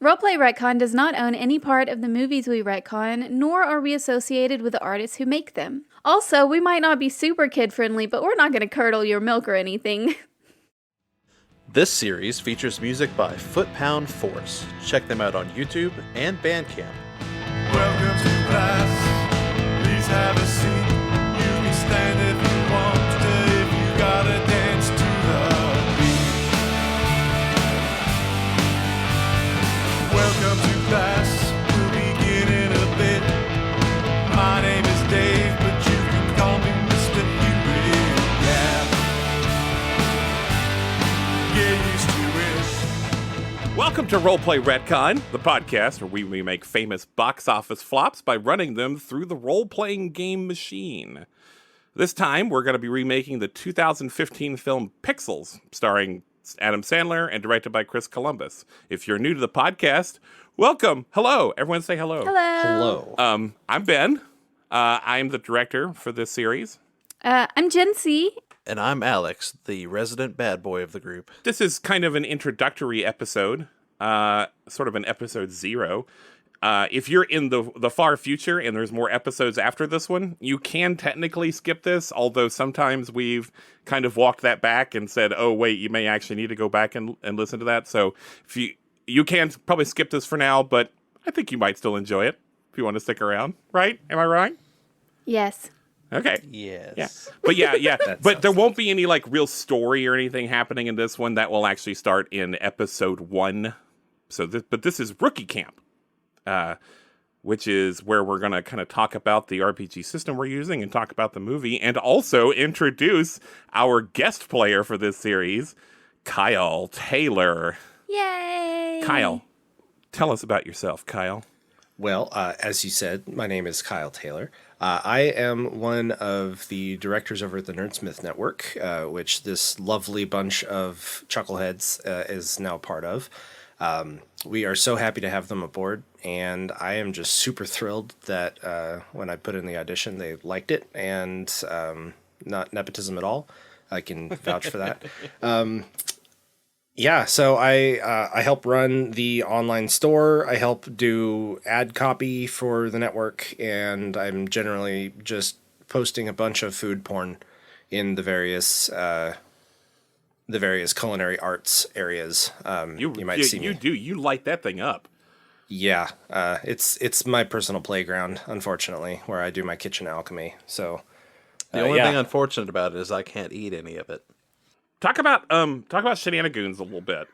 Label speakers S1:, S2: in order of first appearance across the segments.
S1: Roleplay Retcon does not own any part of the movies we retcon, nor are we associated with the artists who make them. Also, we might not be super kid-friendly, but we're not going to curdle your milk or anything.
S2: This series features music by Foot Pound Force. Check them out on YouTube and Bandcamp.
S3: Welcome to class. Please have a seat. You can stand if you want to, if you gotta dance to the beat. Welcome to class. We'll begin in a bit. My name is Dave, but you can call me Mr. Hewitt. Yeah. Get used to it.
S4: Welcome to Roleplay Retcon, the podcast where we remake famous box office flops by running them through the role-playing game machine. This time, we're going to be remaking the 2015 film Pixels, starring Adam Sandler and directed by Chris Columbus. If you're new to the podcast, welcome. Hello. Everyone say hello.
S1: Hello.
S2: Hello.
S4: I'm Ben. I'm the director for this series.
S1: I'm Jen C.
S2: And I'm Alex, the resident bad boy of the group.
S4: This is kind of an introductory episode, sort of an episode 0. If you're in the far future and there's more episodes after this one, you can technically skip this, although sometimes we've kind of walked that back and said, oh, wait, you may actually need to go back and listen to that. So if you can probably skip this for now, but I think you might still enjoy it if you want to stick around, right? Am I right?
S1: Yes.
S4: Okay.
S2: Yes.
S4: Yeah. But yeah. But there won't be any like real story or anything happening in this one. That will actually start in episode 1. So this is Rookie Camp, which is where we're going to kind of talk about the RPG system we're using and talk about the movie and also introduce our guest player for this series, Kyle Taylor.
S1: Yay!
S4: Kyle, tell us about yourself, Kyle.
S5: Well, as you said, my name is Kyle Taylor. I am one of the directors over at the Nerdsmith Network, which this lovely bunch of chuckleheads is now part of. We are so happy to have them aboard, and I am just super thrilled that when I put in the audition, they liked it, and not nepotism at all. I can vouch for that. Yeah, so I help run the online store. I help do ad copy for the network, and I'm generally just posting a bunch of food porn in the various culinary arts areas. You might see me.
S4: You light that thing up.
S5: Yeah, it's my personal playground, unfortunately, where I do my kitchen alchemy. So
S2: The only thing unfortunate about it is I can't eat any of it.
S4: Talk about Shenanigoons a little bit.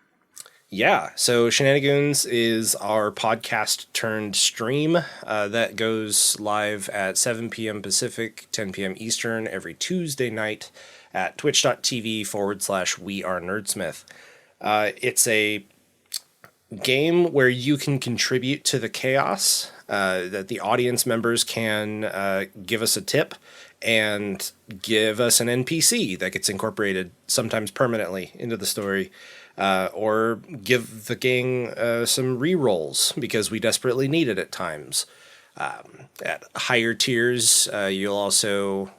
S5: Yeah, so Shenanigoons is our podcast turned stream that goes live at 7 p.m. Pacific, 10 p.m. Eastern every Tuesday night at twitch.tv/We Are Nerdsmith. It's a game where you can contribute to the chaos, that the audience members can give us a tip and give us an NPC that gets incorporated sometimes permanently into the story, or give the gang some re-rolls because we desperately need it at times. At higher tiers, you'll also...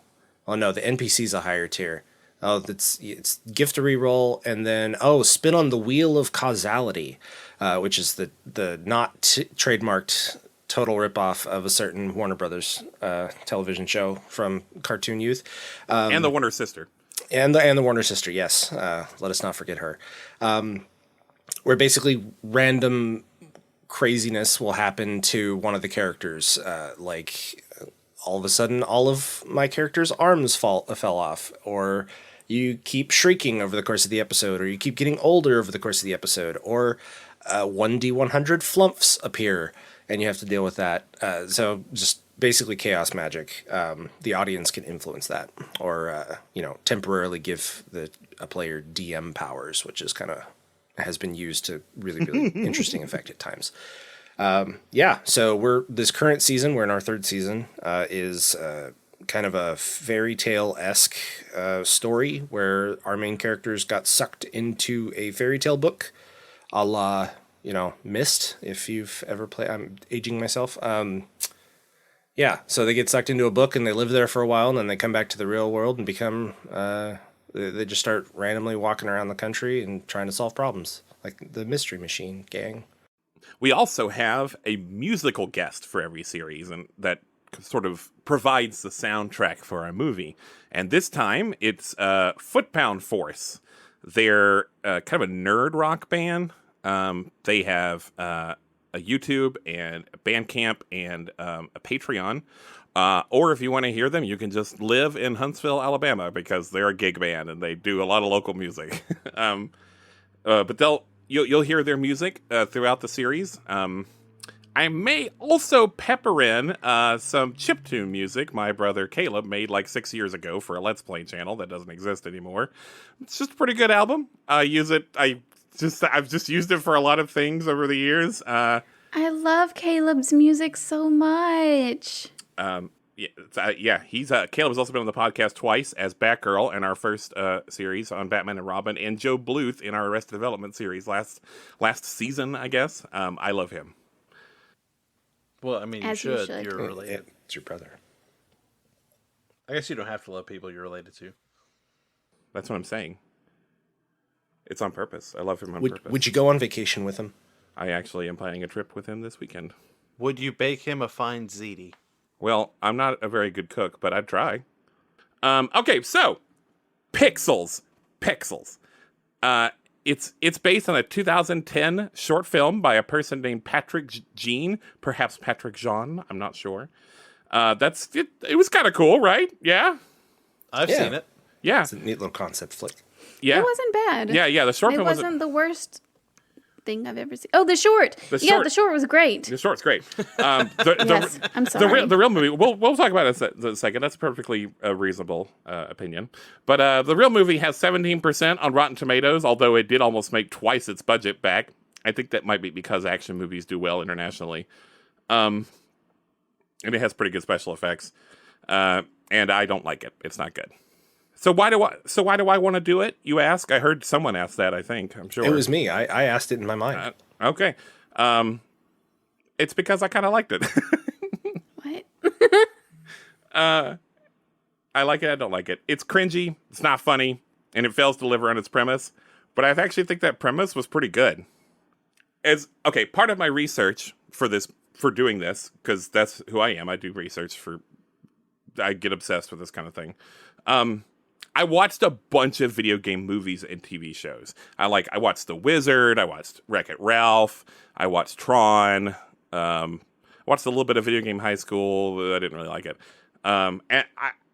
S5: Oh no, the NPC's a higher tier. Oh, it's gift a re-roll, and then spin on the wheel of causality, which is the not trademarked total ripoff of a certain Warner Brothers television show from Cartoon Youth,
S4: and the Warner Sister,
S5: and the Warner Sister. Yes, let us not forget her. Where basically random craziness will happen to one of the characters, like all of a sudden all of my characters' arms fell off, or you keep shrieking over the course of the episode, or you keep getting older over the course of the episode, or 1d100 flumps appear, and you have to deal with that. So just basically chaos magic. The audience can influence that, or temporarily give a player DM powers, which is kind of has been used to really interesting effect at times. So this current season, we're in our 3rd season, is kind of a fairy tale-esque story where our main characters got sucked into a fairy tale book, a la, Myst, if you've ever played. I'm aging myself. So they get sucked into a book and they live there for a while, and then they come back to the real world and become... They just start randomly walking around the country and trying to solve problems, like the Mystery Machine gang.
S4: We also have a musical guest for every series, and that sort of provides the soundtrack for our movie. And this time, it's Foot Pound Force. They're kind of a nerd rock band. They have a YouTube and a Bandcamp and a Patreon. Or if you want to hear them, you can just live in Huntsville, Alabama, because they're a gig band and they do a lot of local music. But you'll hear their music throughout the series. I may also pepper in some chiptune music my brother Caleb made like 6 years ago for a Let's Play channel that doesn't exist anymore. It's just a pretty good album. I've just used it for a lot of things over the years.
S1: I love Caleb's music so much.
S4: He's Caleb has also been on the podcast twice as Batgirl in our first series on Batman and Robin, and Joe Bluth in our Arrested Development series last season, I guess. I love him.
S2: Well, I mean, you should. You're related.
S5: Yeah, it's your brother.
S2: I guess you don't have to love people you're related to.
S4: That's what I'm saying. It's on purpose. I love him on purpose.
S5: Would you go on vacation with him?
S4: I actually am planning a trip with him this weekend.
S2: Would you bake him a fine ziti?
S4: Well, I'm not a very good cook, but I'd try. Okay, so Pixels. It's based on a 2010 short film by a person named Patrick Jean, perhaps Patrick Jean. I'm not sure. It was kind of cool, right? Yeah,
S2: I've seen it.
S4: Yeah,
S5: It's a neat little concept flick.
S4: Yeah,
S1: It wasn't bad.
S4: Yeah. The short film
S1: wasn't the worst thing I've ever seen. Oh, the short. The short was great.
S4: The short's great.
S1: Yes, I'm sorry.
S4: The real movie. We'll talk about it in a second. That's a perfectly reasonable opinion. But the real movie has 17% on Rotten Tomatoes, although it did almost make twice its budget back. I think that might be because action movies do well internationally, and it has pretty good special effects. And I don't like it. It's not good. So why do I want to do it? You ask. I heard someone ask that. I think I'm sure
S5: It was me. I asked it in my mind.
S4: Okay. It's because I kind of liked it.
S1: What?
S4: I like it. I don't like it. It's cringy. It's not funny, and it fails to deliver on its premise. But I actually think that premise was pretty good. Part of my research for doing this, because that's who I am. I do research I get obsessed with this kind of thing. I watched a bunch of video game movies and TV shows. I watched The Wizard. I watched Wreck-It Ralph. I watched Tron. Watched a little bit of Video Game High School. I didn't really like it. And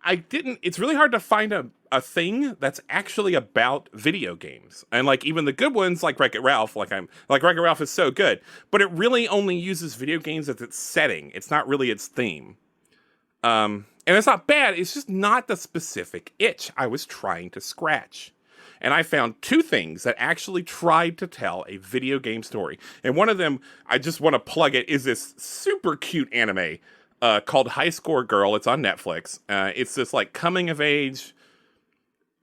S4: I didn't. It's really hard to find a thing that's actually about video games. And like even the good ones, like Wreck-It Ralph, Wreck-It Ralph is so good, but it really only uses video games as its setting. It's not really its theme. And it's not bad, it's just not the specific itch I was trying to scratch. And I found two things that actually tried to tell a video game story. And one of them, I just want to plug it, is this super cute anime called High Score Girl. It's on Netflix. It's this like coming of age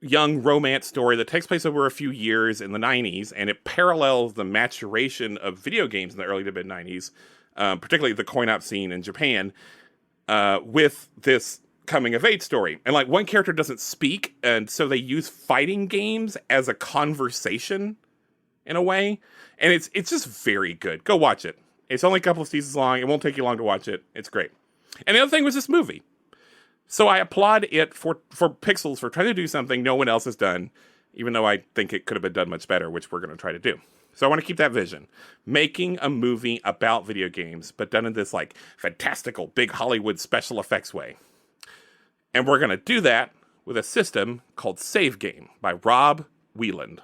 S4: young romance story that takes place over a few years in the 90s, and it parallels the maturation of video games in the early to mid 90s, particularly the coin-op scene in Japan. With this coming of age story. And like one character doesn't speak, and so they use fighting games as a conversation in a way. And it's just very good. Go watch it. It's only a couple of seasons long. It won't take you long to watch it. It's great. And the other thing was this movie. So I applaud it for Pixels for trying to do something no one else has done, even though I think it could have been done much better, which we're going to try to do. So I want to keep that vision. Making a movie about video games, but done in this like fantastical big Hollywood special effects way. And we're going to do that with a system called Save Game by Rob Wieland.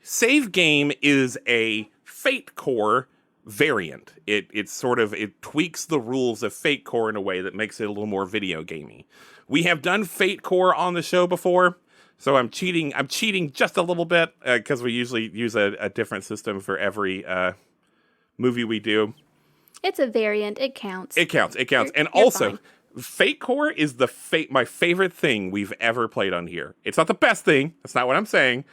S4: Save Game is a Fate Core variant. It tweaks the rules of Fate Core in a way that makes it a little more video gamey. We have done Fate Core on the show before. So I'm cheating just a little bit because we usually use a different system for every movie we do.
S1: It's a variant. It counts.
S4: It counts. And
S1: you're
S4: also,
S1: fine.
S4: Fate Core is my favorite thing we've ever played on here. It's not the best thing. That's not what I'm saying.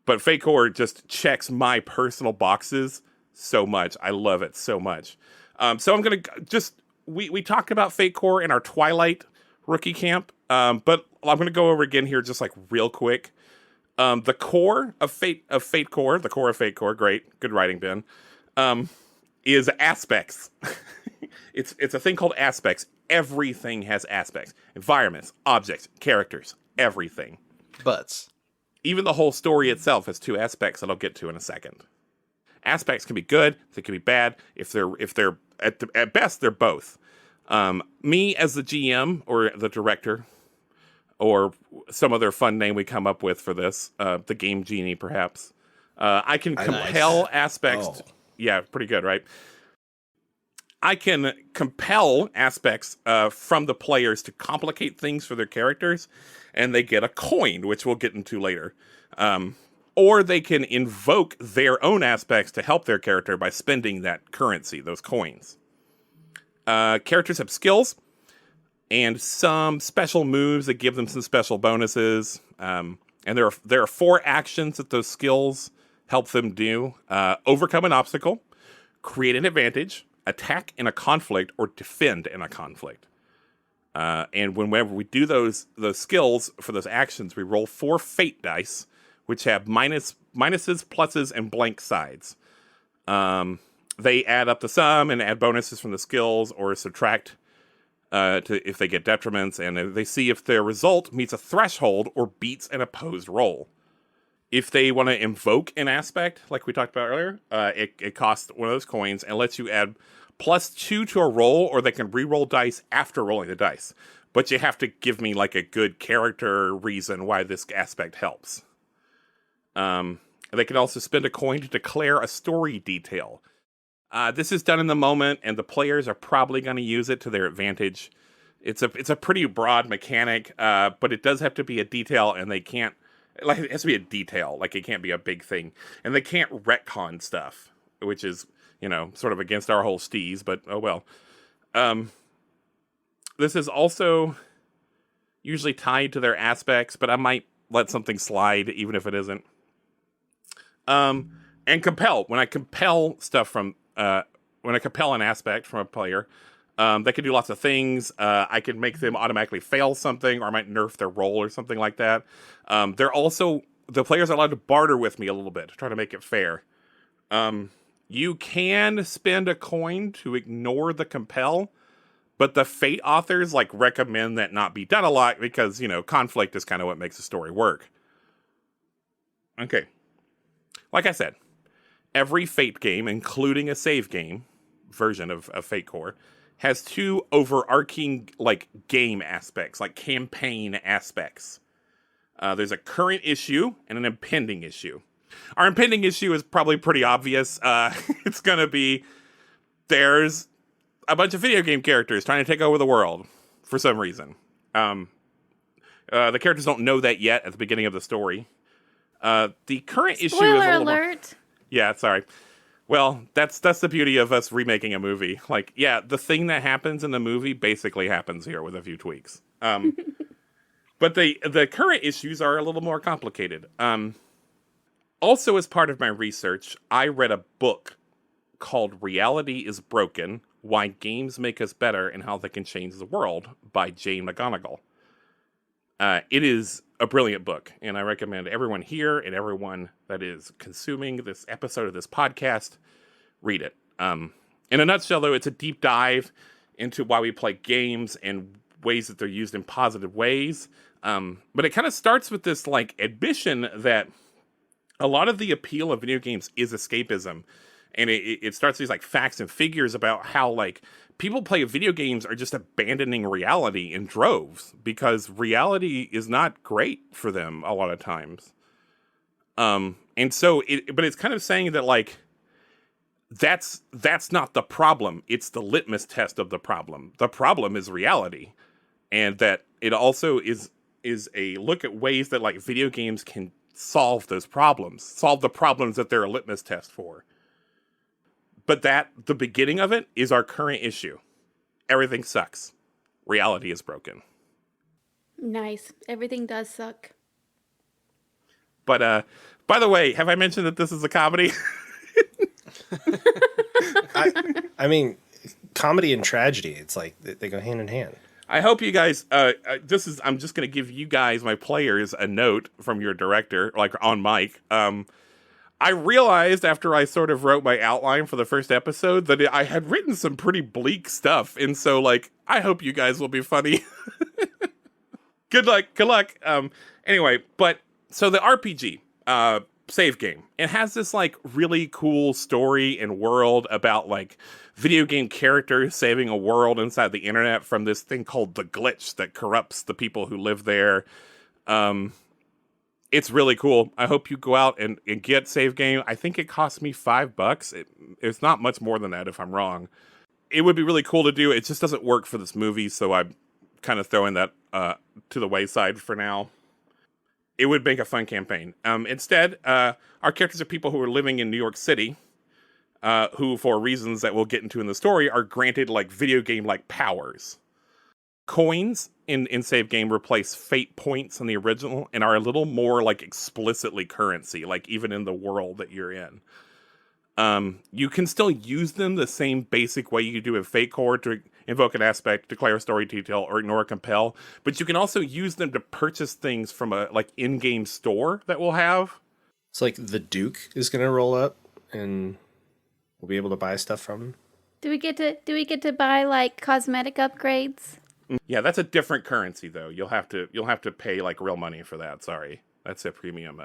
S4: But Fate Core just checks my personal boxes so much. I love it so much. So I'm going to we talked about Fate Core in our Twilight rookie camp. But I'm going to go over again here just like real quick. The core of Fate Core, great. Good writing, Ben. is aspects. It's a thing called aspects. Everything has aspects. Environments, objects, characters, everything.
S2: Butts.
S4: Even the whole story itself has 2 aspects that I'll get to in a second. Aspects can be good, they can be bad. If they're at best, they're both. Me as the GM or the director, or some other fun name we come up with for this, the Game Genie perhaps. I can compel aspects.
S5: Oh.
S4: Yeah, pretty good, right? I can compel aspects from the players to complicate things for their characters, and they get a coin, which we'll get into later. Or they can invoke their own aspects to help their character by spending that currency, those coins. Characters have skills and some special moves that give them some special bonuses. And there are 4 actions that those skills help them do. Overcome an obstacle, create an advantage, attack in a conflict, or defend in a conflict. And whenever we do those skills for those actions, we roll 4 fate dice, which have minuses, pluses, and blank sides. They add up the sum and add bonuses from the skills, or subtract if they get detriments, and they see if their result meets a threshold or beats an opposed roll. If they want to invoke an aspect, like we talked about earlier, it costs one of those coins and lets you add +2 to a roll, or they can re-roll dice after rolling the dice. But you have to give me like a good character reason why this aspect helps. They can also spend a coin to declare a story detail. This is done in the moment, and the players are probably going to use it to their advantage. It's a pretty broad mechanic, but it does have to be a detail, and they can't. Like, it has to be a detail. Like, it can't be a big thing, and they can't retcon stuff, which is, sort of against our whole steez. But oh well. This is also usually tied to their aspects, but I might let something slide even if it isn't. And compel. When I compel stuff from, when I compel an aspect from a player, they can do lots of things. I can make them automatically fail something, or I might nerf their roll or something like that. The players are allowed to barter with me a little bit to try to make it fair. You can spend a coin to ignore the compel, but the Fate authors recommend that not be done a lot because, conflict is kind of what makes the story work. Okay. Like I said, every Fate game, including a save game version of Fate Core, has 2 overarching game aspects, campaign aspects. There's a current issue and an impending issue. Our impending issue is probably pretty obvious. It's going to be there's a bunch of video game characters trying to take over the world for some reason. The characters don't know that yet at the beginning of the story. The current issue is a little
S1: alert.
S4: Yeah, sorry. Well, that's the beauty of us remaking a movie. The thing that happens in the movie basically happens here with a few tweaks. But the current issues are a little more complicated. Also, as part of my research, I read a book called Reality is Broken: Why Games Make Us Better and How They Can Change the World by Jane McGonigal. It is a brilliant book, and I recommend everyone here and everyone that is consuming this episode of this podcast read it. In a nutshell, though, it's a deep dive into why we play games and ways that they're used in positive ways. But it kind of starts with this admission that a lot of the appeal of video games is escapism. And it starts these facts and figures about how people play video games are just abandoning reality in droves because reality is not great for them a lot of times. And so but it's kind of saying that that's not the problem. It's the litmus test of the problem. The problem is reality. And that it also is a look at ways that video games can solve those problems, solve the problems that they're a litmus test for. But the beginning of it is our current issue. Everything sucks. Reality is broken.
S1: Nice. Everything does suck.
S4: But, by the way, have I mentioned that this is a comedy?
S5: I mean, comedy and tragedy, it's they go hand in hand.
S4: I hope you guys, I'm just going to give you guys, my players, a note from your director, on mic. I realized after I sort of wrote my outline for the first episode that I had written some pretty bleak stuff, and so like I hope you guys will be funny. Good luck. Anyway, but so the RPG save game, it has this like really cool story and world about like video game characters saving a world inside the internet from this thing called the glitch that corrupts the people who live there. It's really cool. I hope you go out and get save game. I think it cost me $5. It's not much more than that if I'm wrong. It would be really cool to do. It just doesn't work for this movie, so I'm kind of throwing that to the wayside for now. It would make a fun campaign. Instead, our characters are people who are living in New York City, who, for reasons that we'll get into in the story, are granted like video game-like powers. Coins in save game replace fate points in the original and are a little more like explicitly currency, like even in the world that you're in. You can still use them the same basic way you do in Fate Core to invoke an aspect, declare a story detail, or ignore a compel, but you can also use them to purchase things from a like in-game store that we'll have.
S5: It's like the Duke is going to roll up and we'll be able to buy stuff from him.
S1: Do we get to buy like cosmetic upgrades?
S4: Yeah, that's a different currency though. You'll have to pay like real money for that. Sorry. That's a premium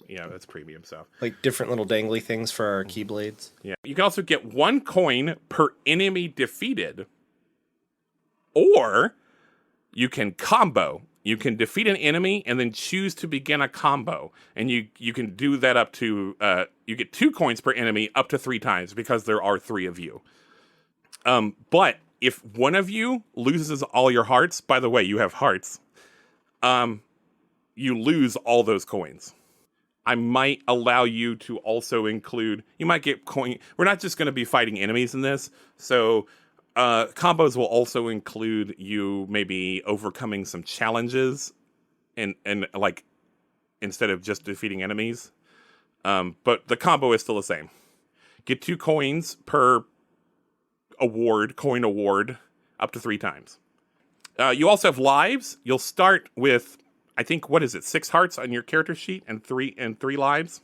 S4: that's premium stuff.
S5: Like different little dangly things for our keyblades.
S4: Yeah. You can also get 1 coin per enemy defeated. Or you can combo. You can defeat an enemy and then choose to begin a combo. And you can do that up to you get 2 coins per enemy up to 3 times because there are 3 of you. But if one of you loses all your hearts, by the way, you have hearts, you lose all those coins. I might allow you to also include, you might get coin. We're not just going to be fighting enemies in this. So combos will also include you maybe overcoming some challenges and like instead of just defeating enemies. But the combo is still the same. Get 2 coins per coin award, up to 3 times. You also have lives. You'll start with, I think, 6 hearts on your character sheet and 3 lives.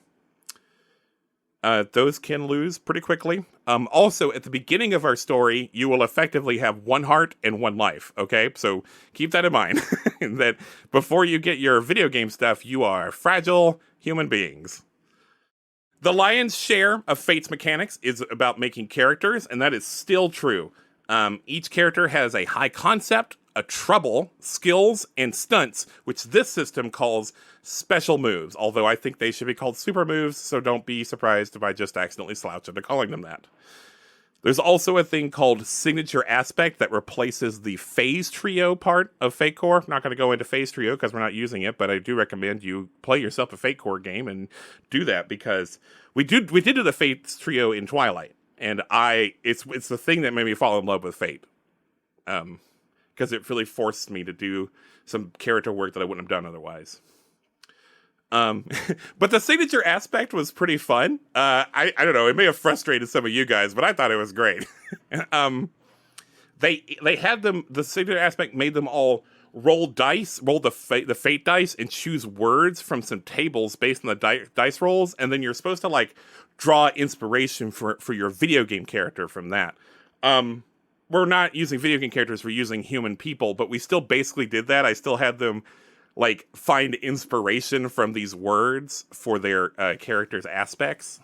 S4: Those can lose pretty quickly. Also, at the beginning of our story, you will effectively have 1 heart and 1 life. Okay, so keep that in mind. That before you get your video game stuff, you are fragile human beings. The lion's share of Fate's mechanics is about making characters, and that is still true. Each character has a high concept, a trouble, skills, and stunts, which this system calls special moves, although I think they should be called super moves, so don't be surprised if I just accidentally slouch into calling them that. There's also a thing called signature aspect that replaces the phase trio part of Fate Core. I'm not going to go into phase trio because we're not using it, but I do recommend you play yourself a Fate Core game and do that because we did do the phase trio in Twilight, and it's the thing that made me fall in love with Fate, because it really forced me to do some character work that I wouldn't have done otherwise. But the signature aspect was pretty fun. I don't know, it may have frustrated some of you guys, but I thought it was great. They had them, the signature aspect made them all roll the fate dice and choose words from some tables based on the dice rolls, and then you're supposed to like draw inspiration for your video game character from that. We're not using video game characters, we're using human people, but we still basically did that. I still had them like find inspiration from these words for their characters' aspects.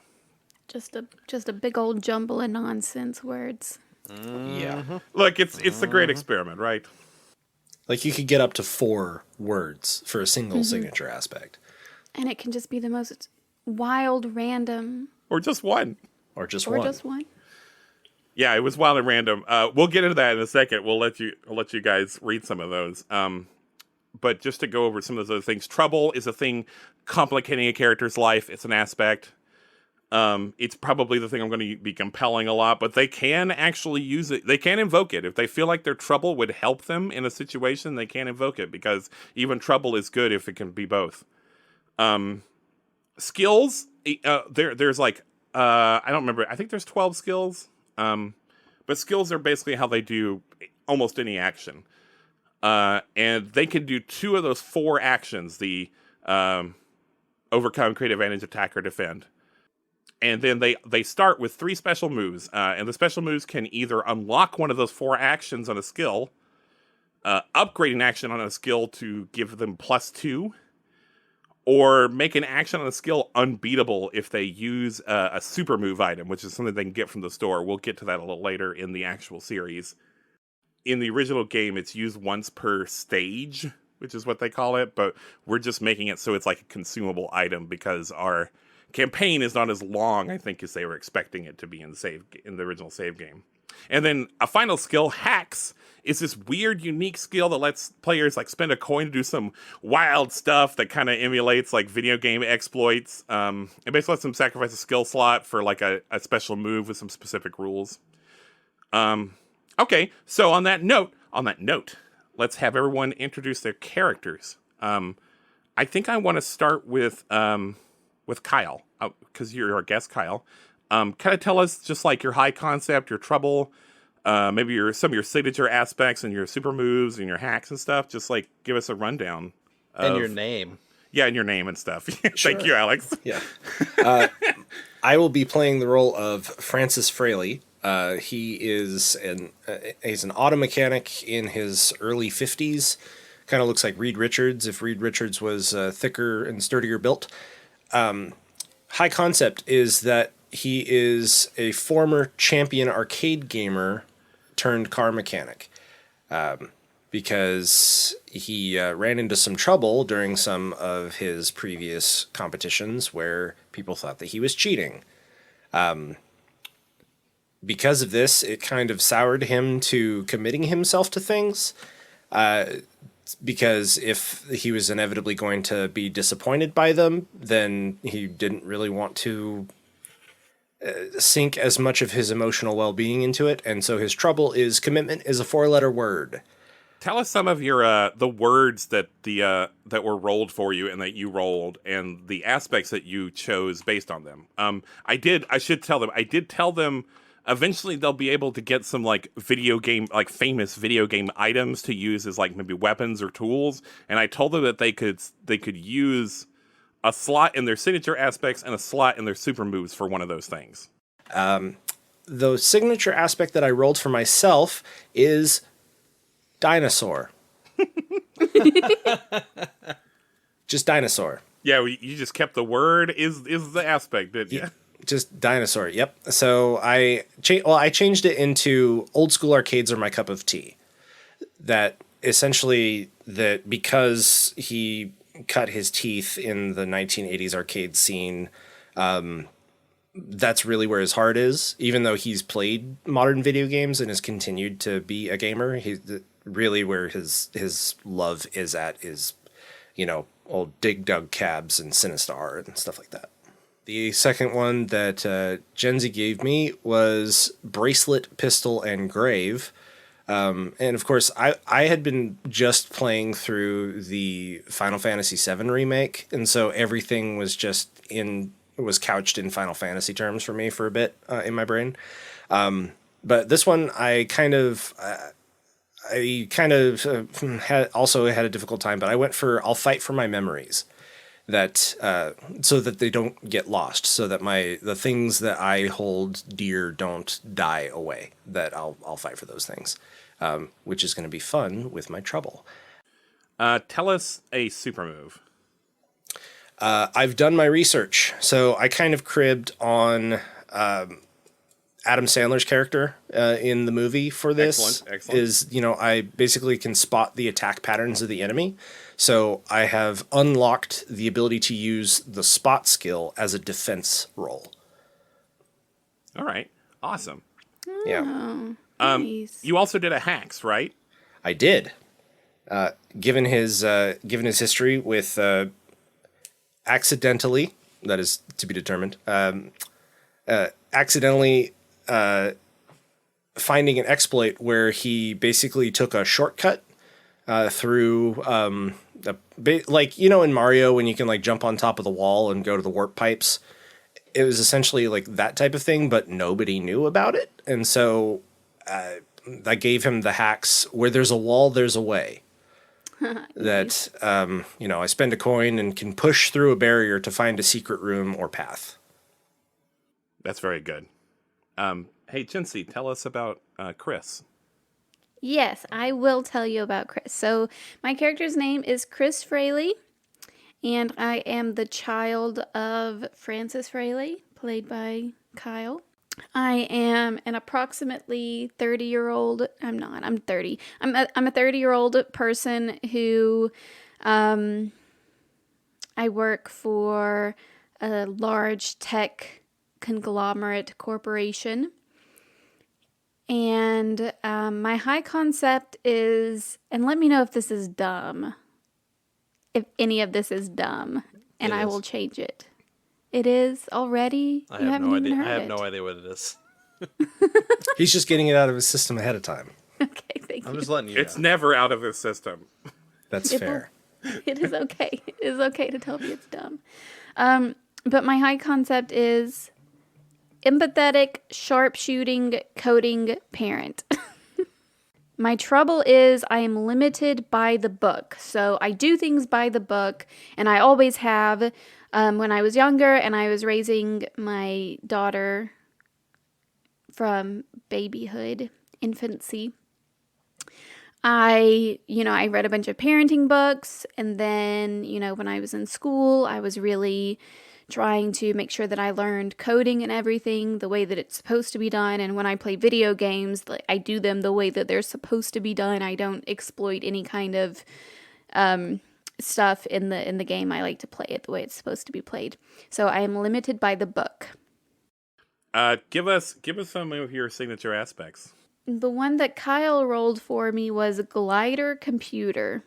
S1: Just a big old jumble of nonsense words.
S5: Yeah.
S4: Look, it's a great experiment, right?
S5: Like you could get up to 4 words for a single signature aspect.
S1: And it can just be the most wild, random.
S4: Or just one.
S5: Or just one.
S4: Yeah, it was wild and random. We'll get into that in a second. I'll let you guys read some of those. But just to go over some of those other things, trouble is a thing complicating a character's life. It's an aspect. It's probably the thing I'm going to be compelling a lot, but they can actually use it. They can invoke it. If they feel like their trouble would help them in a situation, they can invoke it, because even trouble is good if it can be both. Skills, there's like, I don't remember. I think there's 12 skills. But skills are basically how they do almost any action. And they can do 2 of those 4 actions, the overcome, create advantage, attack, or defend. And then they start with 3 special moves. And the special moves can either unlock one of those 4 actions on a skill, upgrade an action on a skill to give them +2, or make an action on a skill unbeatable if they use a super move item, which is something they can get from the store. We'll get to that a little later in the actual series. In the original game, it's used once per stage, which is what they call it, but we're just making it so it's like a consumable item because our campaign is not as long, I think, as they were expecting it to be in the original save game. And then a final skill, Hacks, is this weird, unique skill that lets players like spend a coin to do some wild stuff that kind of emulates like video game exploits. It basically lets them sacrifice a skill slot for like a special move with some specific rules. Okay, so on that note, let's have everyone introduce their characters. I think I want to start with Kyle, because you're our guest, Kyle. Kind of tell us just like your high concept, your trouble, maybe some of your signature aspects and your super moves and your hacks and stuff. Just like give us a rundown.
S2: And your name.
S4: Yeah, and your name and stuff.
S5: Sure.
S4: Thank you, Alex.
S5: Yeah. I will be playing the role of Francis Fraley. He's an auto mechanic in his early 50s. Kind of looks like Reed Richards if Reed Richards was thicker and sturdier built. High concept is that he is a former champion arcade gamer turned car mechanic. Because he ran into some trouble during some of his previous competitions where people thought that he was cheating. Because of this, it kind of soured him to committing himself to things. Because if he was inevitably going to be disappointed by them, then he didn't really want to sink as much of his emotional well-being into it. And so his trouble is commitment is a 4-letter word.
S4: Tell us some of your the words that that were rolled for you and that you rolled, and the aspects that you chose based on them. I should tell them. I did tell them. Eventually, they'll be able to get some like famous video game items to use as like maybe weapons or tools. And I told them that they could use a slot in their signature aspects and a slot in their super moves for one of those things.
S5: The signature aspect that I rolled for myself is dinosaur. Just dinosaur.
S4: Yeah, you just kept the word is the aspect, didn't you?
S5: Just dinosaur. Yep. So I changed it into old school arcades are my cup of tea. That essentially that because he cut his teeth in the 1980s arcade scene, that's really where his heart is. Even though he's played modern video games and has continued to be a gamer, he's really where his love is at is, old Dig Dug Cabs and Sinistar and stuff like that. The second one that Genzi gave me was Bracelet, Pistol, and Grave. And of course, I had been just playing through the Final Fantasy VII remake, and so everything was was couched in Final Fantasy terms for me for a bit in my brain. But this one, I kind of also had a difficult time, but I went for I'll fight for my memories. That so that they don't get lost, so that the things that I hold dear don't die away. That I'll fight for those things, which is going to be fun with my trouble.
S4: Tell us a super move.
S5: I've done my research, so I kind of cribbed on Adam Sandler's character in the movie for this. Excellent. I basically can spot the attack patterns of the enemy. So I have unlocked the ability to use the spot skill as a defense roll.
S4: All right. Awesome.
S5: Yeah.
S1: Nice.
S4: You also did a hacks, right?
S5: I did. Given his history with accidentally, that is to be determined, accidentally finding an exploit where he basically took a shortcut through in Mario when you can jump on top of the wall and go to the warp pipes. It was essentially like that type of thing, but nobody knew about it. And so I gave him the hacks where there's a wall, there's a way. That, I spend a coin and can push through a barrier to find a secret room or path.
S4: That's very good. Hey, Jinsey, tell us about Chris.
S1: Yes, I will tell you about Chris. So my character's name is Chris Fraley, and I am the child of Francis Fraley, played by Kyle. I am an approximately 30-year-old. I'm not. I'm 30. I'm a 30-year-old person who I work for a large tech conglomerate corporation. And my high concept is, and let me know if this is dumb, if any of this is dumb, and I will change it. It is already?
S2: I
S1: You
S2: have
S1: haven't
S2: no
S1: even
S2: idea.
S1: heard
S2: I have
S1: it.
S2: no idea what it is.
S5: He's just getting it out of his system ahead of time.
S1: Okay, thank
S2: I'm
S1: you.
S2: just letting you know.
S4: It's never out of his system.
S5: That's
S1: It
S5: fair.
S1: It is okay. It is okay to tell me it's dumb. But my high concept is empathetic, sharpshooting, coding parent. My trouble is I am limited by the book. So I do things by the book, and I always have. When I was younger and I was raising my daughter from babyhood, infancy, I read a bunch of parenting books, and then, when I was in school, I was really trying to make sure that I learned coding and everything the way that it's supposed to be done. And when I play video games, I do them the way that they're supposed to be done. I don't exploit any kind of stuff in the game. I like to play it the way it's supposed to be played. So I am limited by the book.
S4: Give us some of your signature aspects.
S1: The one that Kyle rolled for me was glider computer.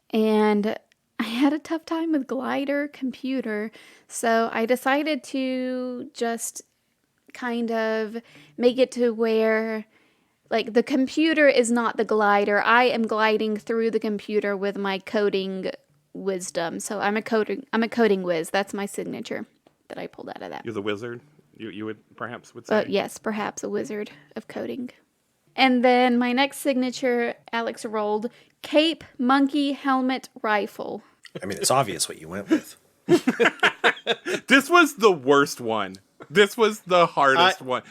S1: And I had a tough time with glider computer, so I decided to just kind of make it to where the computer is not the glider. I am gliding through the computer with my coding wisdom. So I'm a coding whiz. That's my signature that I pulled out of that.
S4: You're the wizard. You would say.
S1: Yes, perhaps a wizard of coding. And then my next signature, Alex rolled cape, monkey, helmet, rifle.
S5: I mean, it's obvious what you went with.
S4: This was the worst one. This was the hardest one.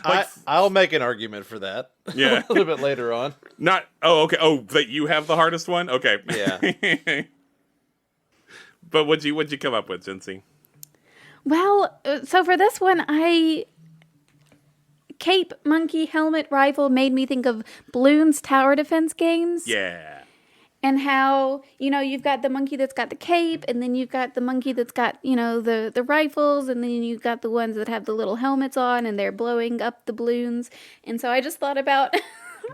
S2: I'll make an argument for that.
S4: Yeah.
S2: A little bit later on.
S4: Okay. Oh, that you have the hardest one? Okay.
S2: Yeah.
S4: But what'd you come up with, Jinsey?
S1: Well, so for this one, cape, monkey, helmet, rifle made me think of Bloons tower defense games.
S4: Yeah.
S1: And how, you've got the monkey that's got the cape, and then you've got the monkey that's got, the rifles, and then you've got the ones that have the little helmets on, and they're blowing up the balloons. And so I just thought about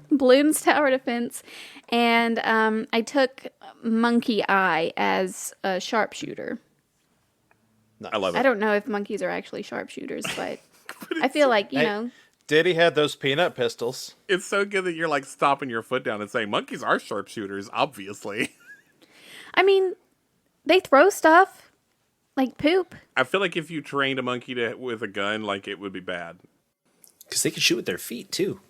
S1: Bloons tower defense, and I took monkey eye as a sharpshooter.
S2: Nice.
S4: I love it.
S1: I don't know if monkeys are actually sharpshooters, but I feel like,
S2: Diddy had those peanut pistols.
S4: It's so good that you're stomping your foot down and saying monkeys are sharpshooters, obviously.
S1: I mean, they throw stuff like poop.
S4: I feel like if you trained a monkey with a gun, it would be bad.
S5: Because they can shoot with their feet, too.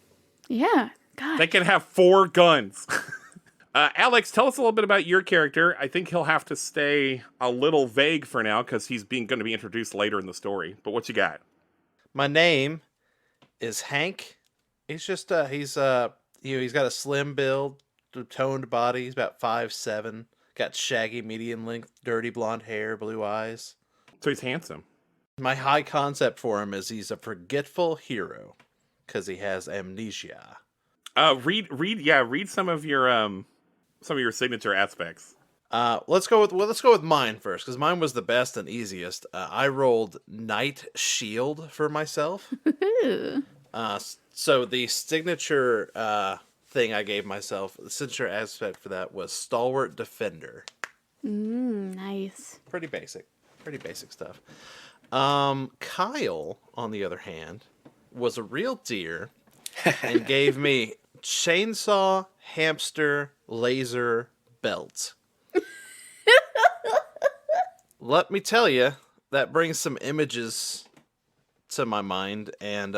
S1: Yeah. God.
S4: They can have 4 guns. Alex, tell us a little bit about your character. I think he'll have to stay a little vague for now because he's going to be introduced later in the story. But what you got?
S2: My name is Hank. He's just he's got a slim build, toned body. He's about 5'7", got shaggy medium length, dirty blonde hair, blue eyes.
S4: So he's handsome.
S2: My high concept for him is he's a forgetful hero because he has amnesia.
S4: Read some of your signature aspects.
S2: Let's go with mine first because mine was the best and easiest. I rolled Knight Shield for myself. So the signature thing I gave myself, the signature aspect for that was Stalwart Defender.
S1: Nice.
S2: Pretty basic stuff. Kyle, on the other hand, was a real deer and gave me chainsaw, hamster, laser, belt. Let me tell you, that brings some images to my mind, and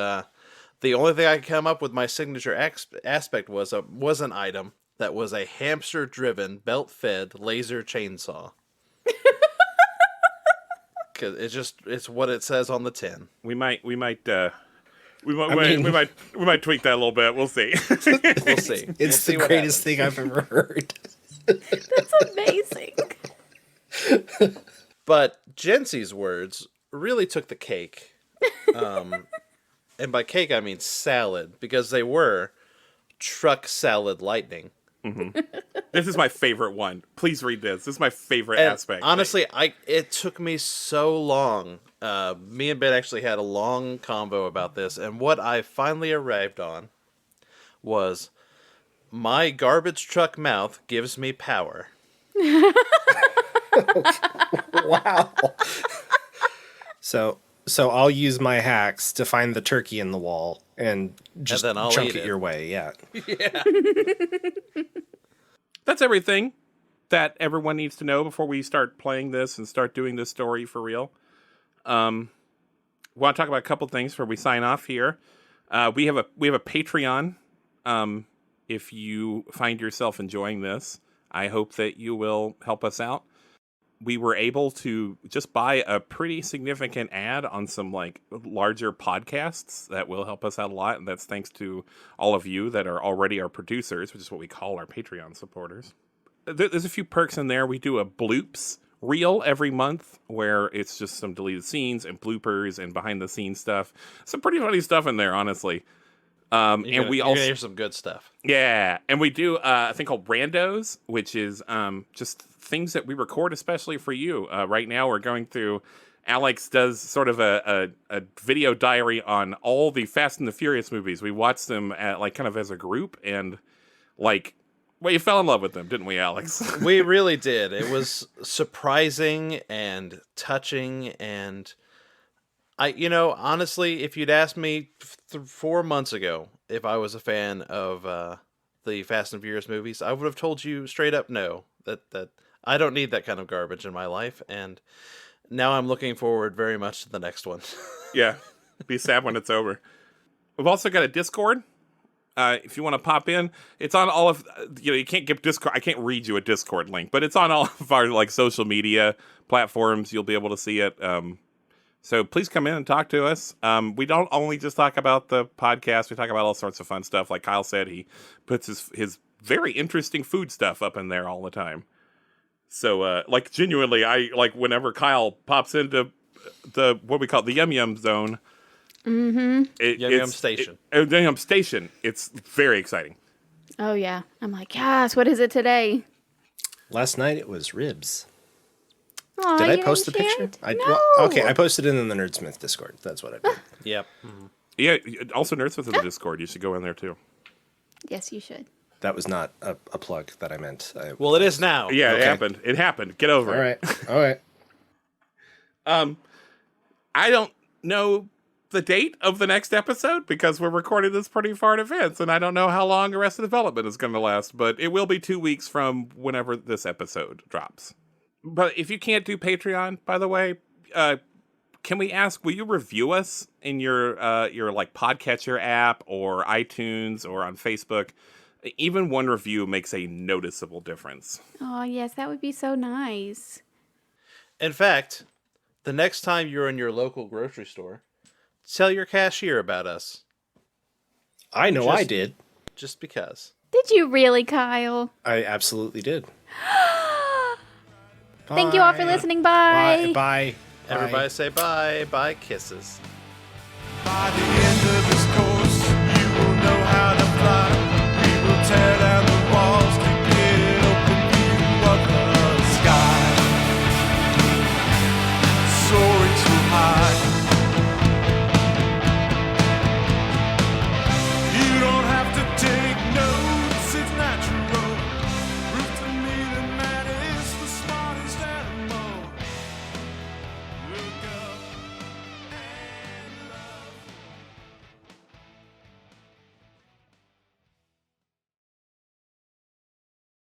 S2: the only thing I could come up with my signature aspect was an item that was a hamster-driven, belt-fed laser chainsaw. 'Cause it's what it says on the tin.
S4: We might tweak that a little bit. We'll see.
S2: We'll see.
S5: It's the greatest thing I've ever heard.
S1: That's amazing.
S2: But Jency's words really took the cake. And by cake, I mean salad, because they were truck salad lightning.
S4: This is my favorite one. Please read this. This is my favorite aspect.
S2: Honestly, it took me so long. Me and Ben actually had a long convo about this, and what I finally arrived on was, my garbage truck mouth gives me power.
S5: Wow. So I'll use my hacks to find the turkey in the wall and just
S2: then I'll
S5: chunk
S2: eat
S5: it
S2: it
S5: your way. Yeah.
S2: Yeah.
S4: That's everything that everyone needs to know before we start playing this and start doing this story for real. We want to talk about a couple things before we sign off here. We have a Patreon. If you find yourself enjoying this, I hope that you will help us out. We were able to just buy a pretty significant ad on some like larger podcasts that will help us out a lot. And that's thanks to all of you that are already our producers, which is what we call our Patreon supporters. There's a few perks in there. We do a bloops reel every month where it's just some deleted scenes and bloopers and behind the scenes stuff. Some pretty funny stuff in there, honestly.
S2: You're gonna hear some good stuff.
S4: Yeah, and we do a thing called Randos, which is just things that we record especially for you. Right now we're going through, Alex does sort of a video diary on all the Fast and the Furious movies. We watched them at, like, kind of as a group, and like, well, you fell in love with them, didn't we, Alex?
S2: We really did. It was surprising and touching, and honestly, if you'd asked me 4 months ago if I was a fan of the Fast and Furious movies, I would have told you straight up no. That I don't need that kind of garbage in my life, and now I'm looking forward very much to the next one.
S4: Yeah, be sad when it's over. We've also got a Discord. If you want to pop in, it's on all of, you can't get Discord. I can't read you a Discord link, but it's on all of our like social media platforms. You'll be able to see it. So please come in and talk to us. We don't only just talk about the podcast. We talk about all sorts of fun stuff. Like Kyle said, he puts his very interesting food stuff up in there all the time. So, like, genuinely, I like whenever Kyle pops into what we call the Yum Yum Zone.
S1: Mm-hmm.
S2: Yum Yum Station.
S4: Yum Yum Station. It's very exciting.
S1: Oh, yeah. I'm like, yes, what is it today?
S5: Last night it was ribs.
S1: Aw,
S5: Did
S1: you
S5: I post the
S1: didn't share
S5: picture?
S1: it? No.
S5: Okay, I posted it in the Nerdsmith Discord. That's what I did.
S2: Yep. Mm-hmm.
S4: Yeah, also Nerdsmith in the Discord. You should go in there, too.
S1: Yes, you should.
S5: That was not a plug that I meant.
S2: Well, it is now.
S4: Yeah,
S5: Okay.
S4: it happened. It happened. Get over it.
S5: All right.
S4: I don't know the date of the next episode because we're recording this pretty far in advance, and I don't know how long Arrested Development is going to last, but it will be 2 weeks from whenever this episode drops. But if you can't do Patreon, by the way, can we ask, will you review us in your like podcatcher app or iTunes or on Facebook? Even one review makes a noticeable difference.
S1: Oh, yes, that would be so nice.
S2: In fact, the next time you're in your local grocery store, tell your cashier about us.
S5: I know I did.
S2: Just because.
S1: Did you really, Kyle?
S5: I absolutely did.
S1: Thank you all for listening. Bye.
S5: Bye.
S2: Everybody say bye. Bye, kisses.